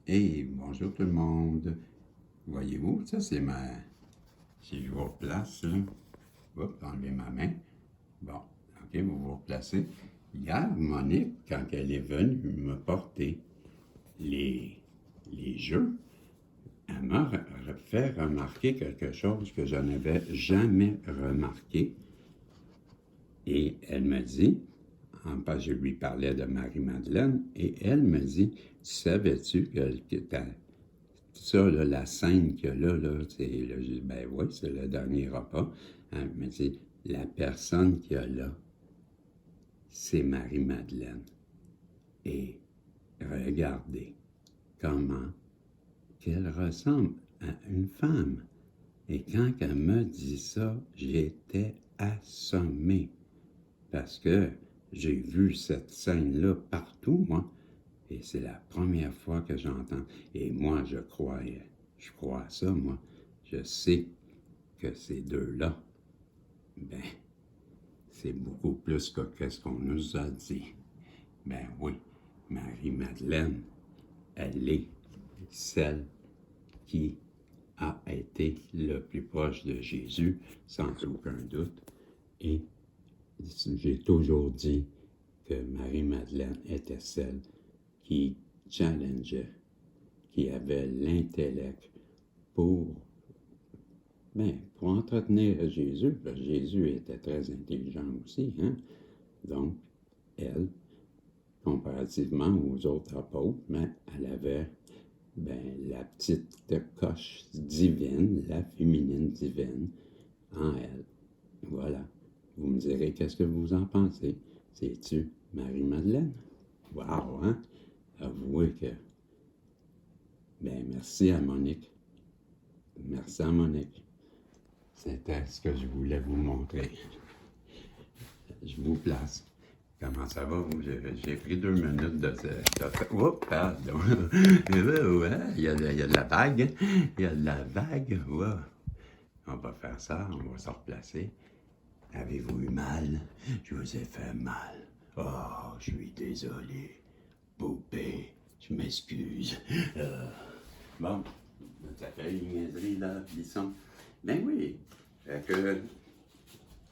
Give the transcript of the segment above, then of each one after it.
Hey, bonjour tout le monde. Voyez-vous, ça c'est ma... Si je vous replace, là. Oups, enlever ma main. Bon, ok, vous vous replacez. Hier, Monique, quand elle est venue me porter les, les jeux, elle m'a fait remarquer quelque chose que je n'avais jamais remarqué. Et elle me dit, parce que je lui parlais de Marie-Madeleine, et elle me dit, savais-tu que ça, là, la scène qu'il y a là, c'est, là, je dis, ben oui, c'est le dernier repas. Elle me dit, la personne qu'il y a là, c'est Marie-Madeleine. Et regardez comment qu'elle ressemble à une femme. Et quand elle me dit ça, j'étais assommé. Parce que j'ai vu cette scène-là partout, moi. Et c'est la première fois que j'entends. Et moi, je crois à ça, moi. Je sais que ces deux-là, ben, c'est beaucoup plus que qu'est-ce qu'on nous a dit. Ben oui, Marie-Madeleine, elle est celle qui a été le plus proche de Jésus, sans aucun doute. Et j'ai toujours dit que Marie-Madeleine était celle qui challengeait, qui avait l'intellect pour, pour entretenir Jésus, parce que Jésus était très intelligent aussi, hein? Donc, elle, comparativement aux autres apôtres, elle avait la petite coche divine, la féminine divine en elle. Voilà. Vous me direz qu'est-ce que vous en pensez. C'est-tu Marie-Madeleine? Wow, hein? Avouez que... merci à Monique. Merci à Monique. C'était ce que je voulais vous montrer. Je vous place. Comment ça va, vous? J'ai pris 2 minutes de... Oups, pardon. Ouais, il y a de la vague. Il y a de la vague. Ouais. On va faire ça, on va se replacer. Avez-vous eu mal? Je vous ai fait mal. Oh, je suis désolé. Poupée, je m'excuse. Bon, ça fait une niaiserie là, Bisson. Ben oui. Fait que,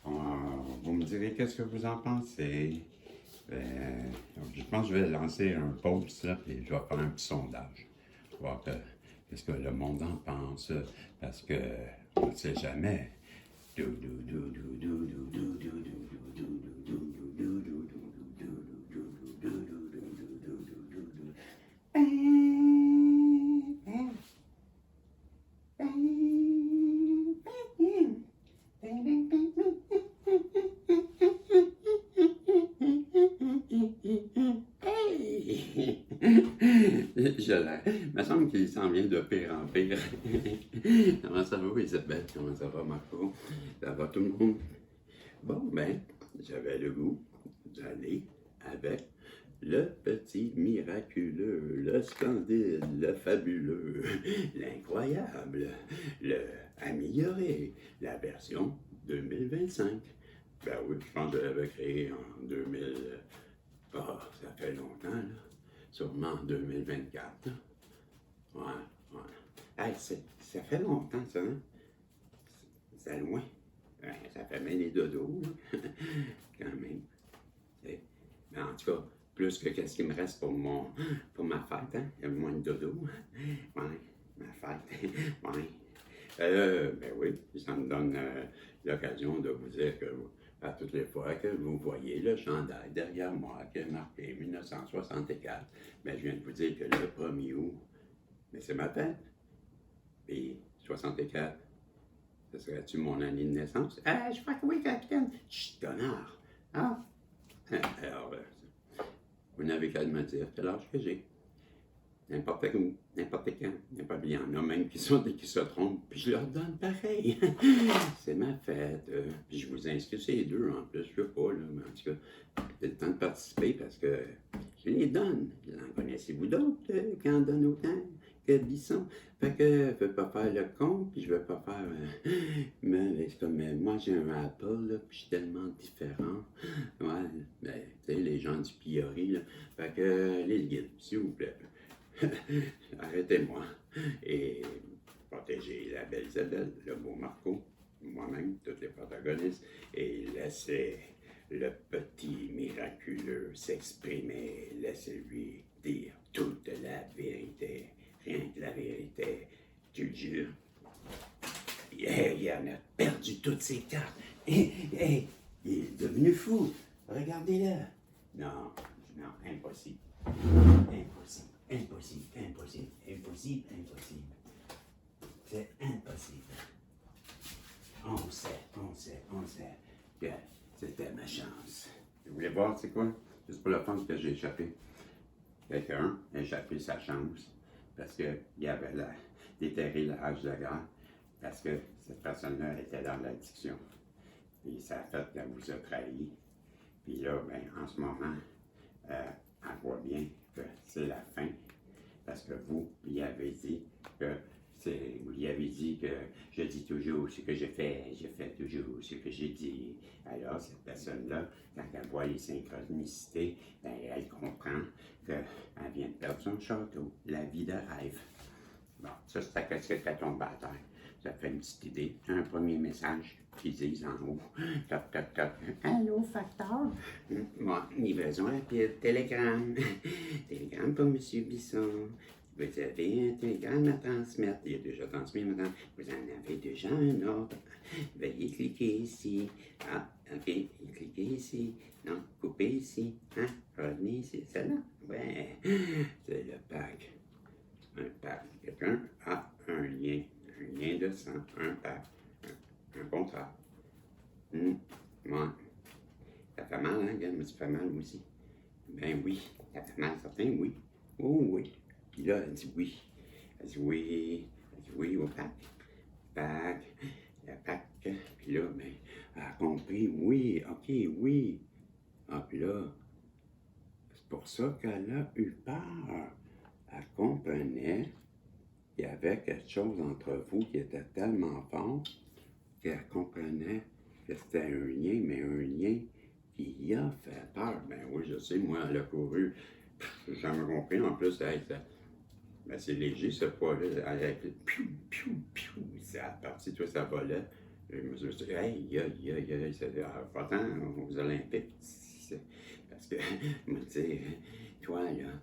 vous me direz qu'est-ce que vous en pensez. Je pense que je vais lancer un post là, et je vais faire un petit sondage. Voir qu'est-ce que le monde en pense. Parce que on ne sait jamais. Il me semble qu'il s'en vient de pire en pire. Comment ça va, Isabelle? Comment ça va, Marco? Ça va tout le monde? Bon, j'avais le goût d'aller avec le petit miraculeux, le splendide, le fabuleux, l'incroyable, le amélioré, la version 2025. Ben oui, je pense que je l'avais créé en 2000. Ça fait longtemps, là. Sûrement en 2024. Là. Ouais. Hey, ça fait longtemps, ça, hein? C'est loin. Ça fait bien les dodos, là. Quand même. Mais en tout cas, plus que qu'est-ce qu'il me reste pour ma fête, hein? Il y a moins de dodo. Ouais, ma fête. Ouais. Oui, ça me donne l'occasion de vous dire que à toutes les fois que vous voyez le chandail derrière moi qui est marqué 1964, je viens de vous dire que le 1er août, c'est ma fête. Puis 64, ce serait-tu mon année de naissance? Je crois que oui, capitaine. Chut, connard! Ah! Alors, vous n'avez qu'à me dire quel âge que j'ai. N'importe où, n'importe quand, il y en a même qui se trompent, puis je leur donne pareil. C'est ma fête. Puis je vous inscris ces deux en plus, je sais pas, là, mais en tout cas, c'est le temps de participer parce que je les donne. En connaissez-vous d'autres qui en donnent autant que Bisson? Fait que je veux pas faire le con, puis je veux pas faire... mais c'est comme, moi j'ai un Apple, là, puis je suis tellement différent. Ouais, tu sais, les gens du Piori, là. Fait que, les guides, s'il vous plaît. Arrêtez-moi et protégez la belle Isabelle, le beau Marco, moi-même, tous les protagonistes, et laissez le petit miraculeux s'exprimer. Laissez-lui dire toute la vérité, rien que la vérité. Tu le jures? Il en a perdu toutes ses cartes. Il est devenu fou. Regardez-le. Non, non, impossible. Impossible, impossible, impossible, impossible, impossible. C'est impossible. On sait que c'était ma chance. Vous voulez voir, c'est quoi? Juste pour le fun que j'ai échappé. Quelqu'un a échappé sa chance parce qu'il avait déterré la hache de guerre parce que cette personne-là était dans l'addiction. Puis ça a fait qu'elle vous a trahi. Puis là, ben, en ce moment, elle voit bien que c'est la fin parce que vous lui avez dit que vous lui avez dit que je dis toujours ce que je fais toujours ce que j'ai dit. Alors, cette personne-là, quand elle voit les synchronicités, ben, elle comprend qu'elle vient de perdre son château, la vie de rêve. Bon, ça, c'est à ce qu'elle tombe à terre. Ça fait une petite idée. Un premier message qu'ils disent en haut. Toc, toc, toc. Allô, facteur? Bon, livraison rapide, télégramme. Télégramme pour M. Bisson. Vous avez un télégramme à transmettre. Il a déjà transmis, madame. Vous en avez déjà un autre. Veuillez cliquer ici. Ah, OK. Cliquez ici. Non, coupez ici. Hein? Revenez ici. Celle-là? Ouais. C'est le pack. Un pack. Quelqu'un a un lien de sang, un pack, un contrat. Moi, ça fait mal, hein, gars, mais ça fait mal aussi. Ben oui, ça fait mal, certain, oui. Oh oui. Puis là, elle dit oui. Elle dit oui. Elle dit oui au pack. Pack. Le pack. Puis là, ben, elle a compris, oui, OK, oui. Ah, puis là, c'est pour ça qu'elle a eu peur. Elle comprenait qu'il y avait quelque chose entre vous qui était tellement fort qu'elle comprenait que c'était un lien, mais un lien qui y a fait peur. Ben oui, je sais, moi, elle a couru. J'ai jamais compris. En plus, ben, c'est léger, ce poids-là. Elle a fait piou, piou, piou. Ça a parti, tout ça volait. Je me suis dit, hey, c'est pourtant aux Olympiques. Parce que, moi, tu sais, toi, là,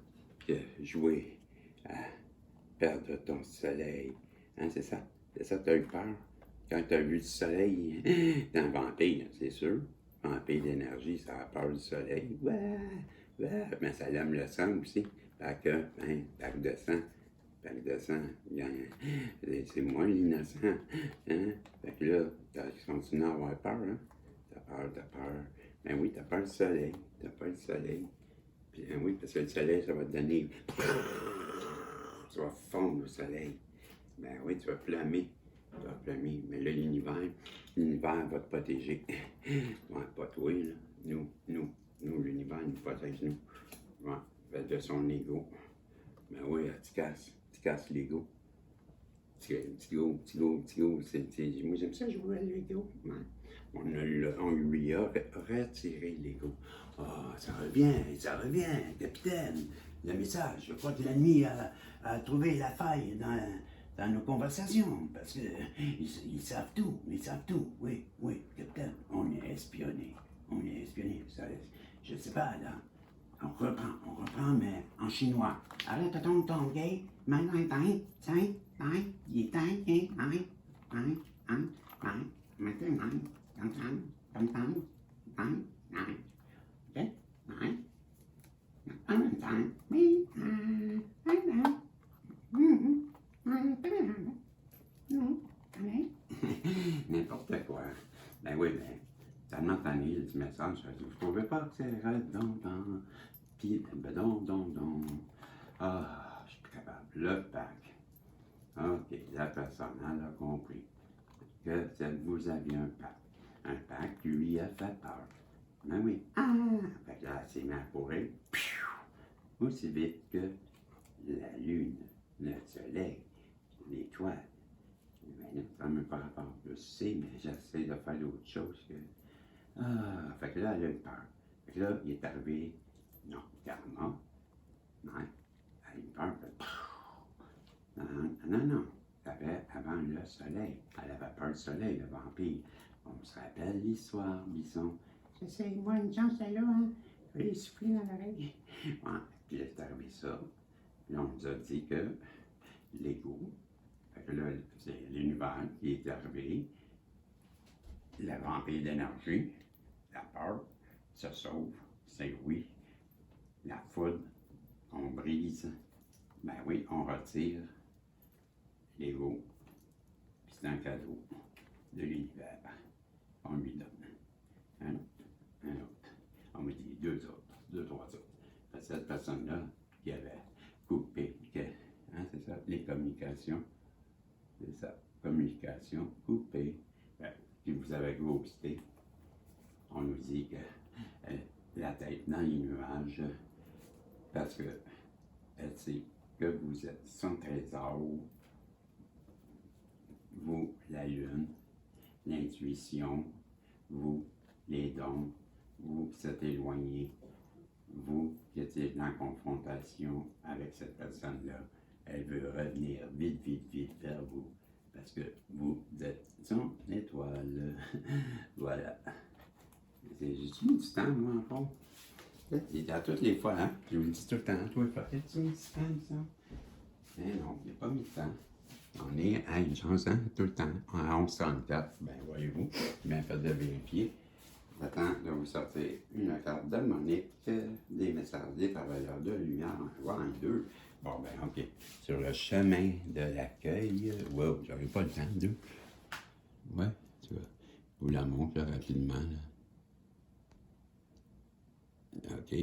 jouer à perdre ton soleil. Hein, c'est ça? C'est ça, t'as eu peur? Quand t'as vu le soleil, t'es un vampire, c'est sûr. Vampire d'énergie, ça a peur du soleil. Ouais, ouais. Mais ça aime le sang aussi. Fait que, hein, pack de sang. Pack de sang. C'est moi l'innocent. Hein? Fait que là, tu continues à avoir peur, hein? T'as peur. Ben oui, t'as peur du soleil. T'as peur du soleil. Puis, ben oui, parce que le soleil, ça va te donner. Tu vas fondre au soleil. Ben oui, tu vas flammer. Mais là, l'univers va te protéger. Ouais, pas toi, là. Nous, l'univers nous protège, nous. Ouais, de son ego. Ben oui, tu casses l'ego. Petit go, moi j'aime ça jouer à l'ego. Ouais. On lui a retiré l'ego. Ah, ça revient, capitaine. Le message, je crois que l'ennemi a trouvé la faille dans nos conversations, parce qu'ils savent tout, oui, capitaine. On est espionné, ça, je sais pas, là. On reprend, mais en chinois. Arrête ton gay, n'importe quoi. Ben oui, ben, tellement tanné du message, vous trouvez pas que c'est redondant? Puis, ben ah, je suis plus capable. Le pack. OK, la personne, elle a compris que vous aviez un pack. Un pack qui lui a fait peur. Ben oui. Ah! Fait que là, elle s'est mise à courir. Aussi vite que la lune, le soleil, l'étoile. Ben là, ça me par rapport. Je sais, mais j'essaie de faire autre chose que. Ah, fait que là, elle a eu peur. Fait que là, il est arrivé, non, karma. Ouais, elle a eu peur. Non, non. C'était avant le soleil. Elle avait peur du soleil, le vampire. On se rappelle l'histoire, Bison. C'est moi une chance là, hein. Je vais lui souffler dans l'oreille. Ouais, puis là, c'est arrivé ça. Puis on nous a dit que l'ego, fait que là, c'est l'univers qui est arrivé, le vampire d'énergie, la peur se sauve, c'est oui. La foudre, on brise, ben oui, on retire l'ego, puis c'est un cadeau de l'univers. On lui donne un autre, un autre. On me dit deux autres, deux, trois autres. Cette personne-là qui avait coupé, hein, c'est ça, les communications, c'est ça, communication coupée, ben, puis vous avez ghosté. On nous dit que la tête dans les nuages, parce que elle sait que vous êtes son trésor, vous, la lune, l'intuition, vous, les dons, vous qui êtes éloigné, vous qui étiez en confrontation avec cette personne-là, elle veut revenir vite, vite, vite vers vous, parce que vous êtes son étoile. Voilà. J'ai mis du temps, moi, encore. Et à toutes les fois, hein, je vous le dis tout le temps, toi, fais-tu mis du temps, ça? Mais non, il n'y a pas mis de temps. On est à une chance, hein, tout le temps. À 11h34, ben voyez-vous, bien fait de vérifier. J'attends de vous sortir une carte de Monique, des messages des travailleurs de lumière, en deux. Bon, ben, OK. Sur le chemin de l'accueil, wow, j'avais pas le temps, deux. Ouais, tu vois. Je vous la montre là, rapidement, là. OK,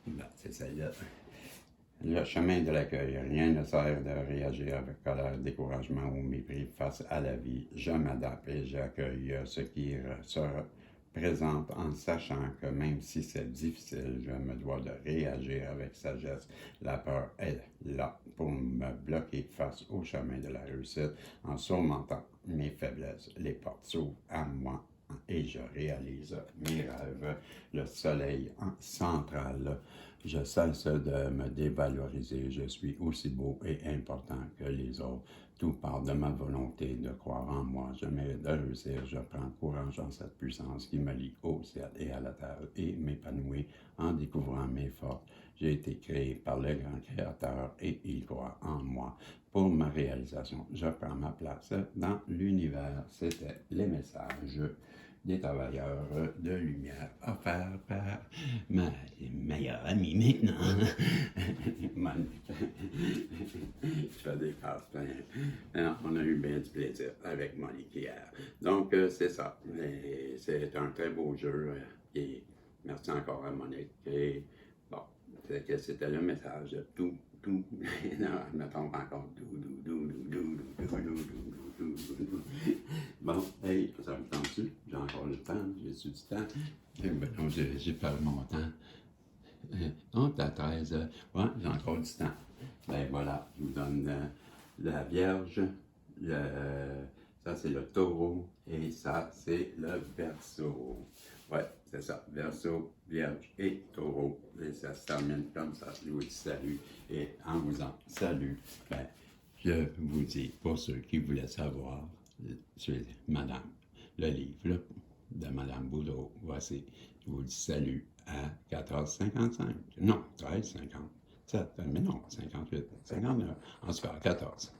ben, c'est celle-là. Le chemin de l'accueil. Rien ne sert de réagir avec colère, découragement ou mépris face à la vie. Je m'adapte et j'accueille ce qui se présente en sachant que même si c'est difficile, je me dois de réagir avec sagesse. La peur est là pour me bloquer face au chemin de la réussite en surmontant mes faiblesses. Les portes s'ouvrent à moi et je réalise mes rêves. Le soleil central. Je cesse de me dévaloriser. Je suis aussi beau et important que les autres. Tout part de ma volonté de croire en moi. Je mérite de réussir. Je prends courage en cette puissance qui me lie au ciel et à la terre et m'épanouit en découvrant mes forces. J'ai été créé par le grand créateur et il croit en moi. Pour ma réalisation, je prends ma place dans l'univers. C'était les messages des travailleurs de lumière offerts par ma meilleure amie maintenant. Monique. Je fais des passes plein. On a eu bien du plaisir avec Monique hier. Donc, c'est ça. C'est un très beau jeu. Et merci encore à Monique. Et bon, c'était le message. Tout. Non, je me trompe encore. Bon, hey, ça me tente-tu? J'ai encore le temps, j'ai-tu du temps? Eh ben non, j'ai pas mon temps. Oh, t'as 13 heures. Ouais, j'ai encore du temps. Ben voilà, je vous donne la Vierge, ça c'est le Taureau, et ça c'est le Verseau. Ouais, c'est ça, Verseau, Vierge et Taureau. Et ça se termine comme ça. Je vous dis salut, et en vous en salut, ben, je vous dis, pour ceux qui voulaient savoir, c'est Madame, le livre là, de Madame Boudreau. Voici, je vous dis salut à 14h55. Non, 13h57. Mais non, 58, 59. En tout cas, 14.